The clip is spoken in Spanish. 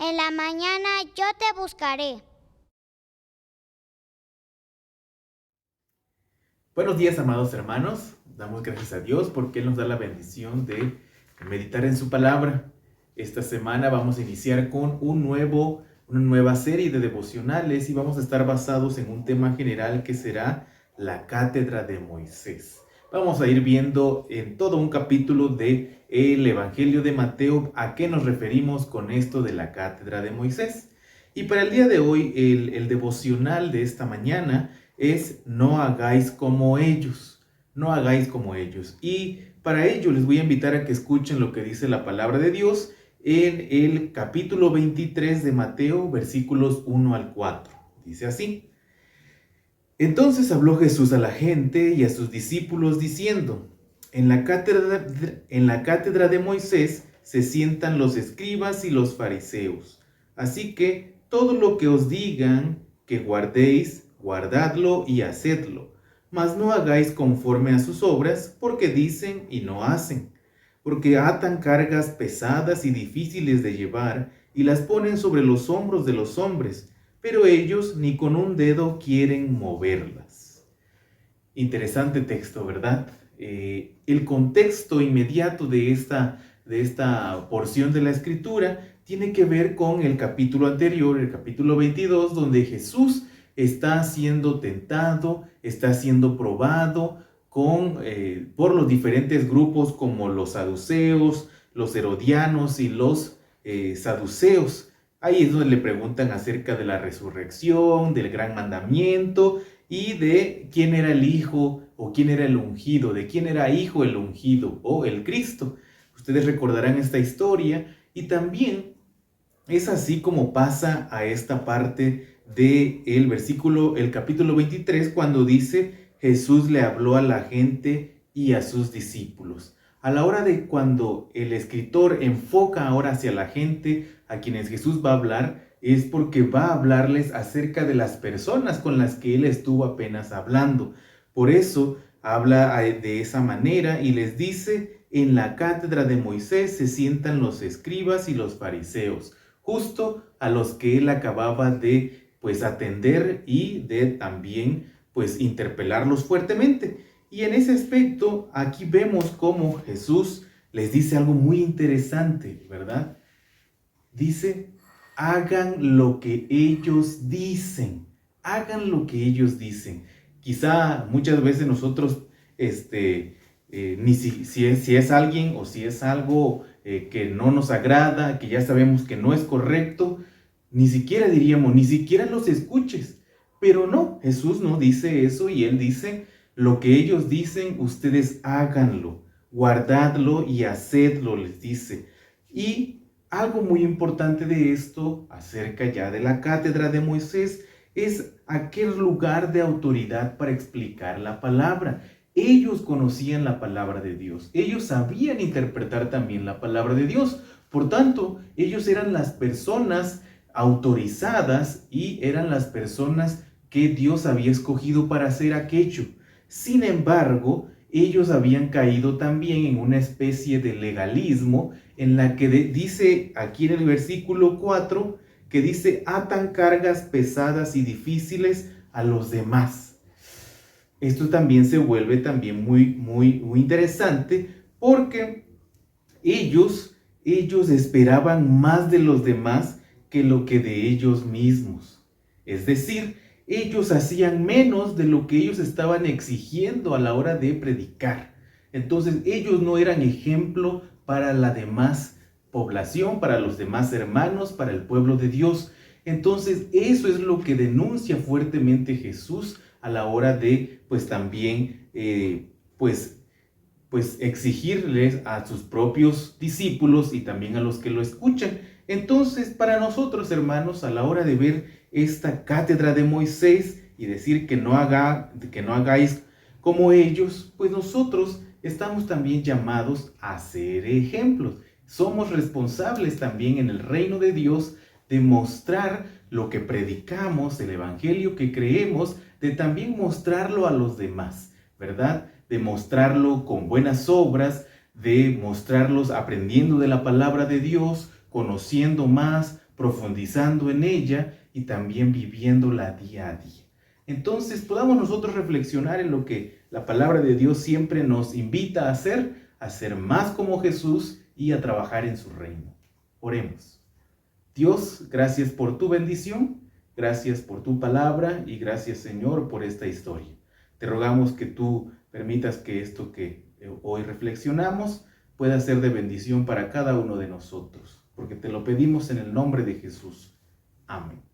En la mañana yo te buscaré. Buenos días, amados hermanos. Damos gracias a Dios porque Él nos da la bendición de meditar en su palabra. Esta semana vamos a iniciar con una nueva serie de devocionales y vamos a estar basados en un tema general que será la cátedra de Moisés. Vamos a ir viendo en todo un capítulo de el Evangelio de Mateo a qué nos referimos con esto de la cátedra de Moisés. Y para el día de hoy, el devocional de esta mañana es no hagáis como ellos, no hagáis como ellos. Y para ello les voy a invitar a que escuchen lo que dice la palabra de Dios en el capítulo 23 de Mateo, versículos 1 al 4. Dice así: Entonces habló Jesús a la gente y a sus discípulos diciendo: en la cátedra de Moisés se sientan los escribas y los fariseos. Así que todo lo que os digan que guardéis, guardadlo y hacedlo, mas no hagáis conforme a sus obras, porque dicen y no hacen, porque atan cargas pesadas y difíciles de llevar y las ponen sobre los hombros de los hombres, pero ellos ni con un dedo quieren moverlas. Interesante texto, ¿verdad? El contexto inmediato de esta porción de la escritura tiene que ver con el capítulo anterior, el capítulo 22, donde Jesús está siendo tentado, está siendo probado por los diferentes grupos como los saduceos, los herodianos y los saduceos. Ahí es donde le preguntan acerca de la resurrección, del gran mandamiento y de quién era el hijo o quién era el ungido, de quién era hijo el ungido o el Cristo. Ustedes recordarán esta historia y también es así como pasa a esta parte el capítulo 23, cuando dice: Jesús le habló a la gente y a sus discípulos. A la hora de cuando el escritor enfoca ahora hacia la gente a quienes Jesús va a hablar, es porque va a hablarles acerca de las personas con las que él estuvo apenas hablando. Por eso habla de esa manera y les dice: en la cátedra de Moisés se sientan los escribas y los fariseos, justo a los que él acababa de atender y de también interpelarlos fuertemente. Y en ese aspecto aquí vemos cómo Jesús les dice algo muy interesante, ¿verdad? Dice: hagan lo que ellos dicen, hagan lo que ellos dicen. Quizá muchas veces nosotros, ni si es alguien o si es algo que no nos agrada, que ya sabemos que no es correcto, ni siquiera diríamos, ni siquiera los escuches. Pero no, Jesús no dice eso y Él dice: lo que ellos dicen, ustedes háganlo, guardadlo y hacedlo, les dice. Y algo muy importante de esto, acerca ya de la cátedra de Moisés, es aquel lugar de autoridad para explicar la palabra. Ellos conocían la palabra de Dios, ellos sabían interpretar también la palabra de Dios. Por tanto, ellos eran las personas autorizadas y eran las personas que Dios había escogido para hacer aquello. Sin embargo, ellos habían caído también en una especie de legalismo en la que dice aquí en el versículo 4, que dice: atan cargas pesadas y difíciles a los demás. Esto también se vuelve también muy interesante, porque ellos esperaban más de los demás que lo que de ellos mismos. Es decir, ellos hacían menos de lo que ellos estaban exigiendo a la hora de predicar. Entonces ellos no eran ejemplo para la demás población, para los demás hermanos, para el pueblo de Dios. Entonces eso es lo que denuncia fuertemente Jesús a la hora de también exigirles a sus propios discípulos y también a los que lo escuchan. Entonces, para nosotros, hermanos, a la hora de ver esta cátedra de Moisés y decir que no hagáis como ellos, pues nosotros estamos también llamados a ser ejemplos. Somos responsables también en el reino de Dios de mostrar lo que predicamos, el evangelio que creemos, de también mostrarlo a los demás, ¿verdad? De mostrarlo con buenas obras, de mostrarlos aprendiendo de la palabra de Dios, conociendo más, profundizando en ella y también viviéndola día a día. Entonces podamos nosotros reflexionar en lo que la palabra de Dios siempre nos invita a ser más como Jesús y a trabajar en su reino. Oremos. Dios, gracias por tu bendición, gracias por tu palabra y gracias, Señor, por esta historia. Te rogamos que tú permitas que esto que hoy reflexionamos pueda ser de bendición para cada uno de nosotros, porque te lo pedimos en el nombre de Jesús. Amén.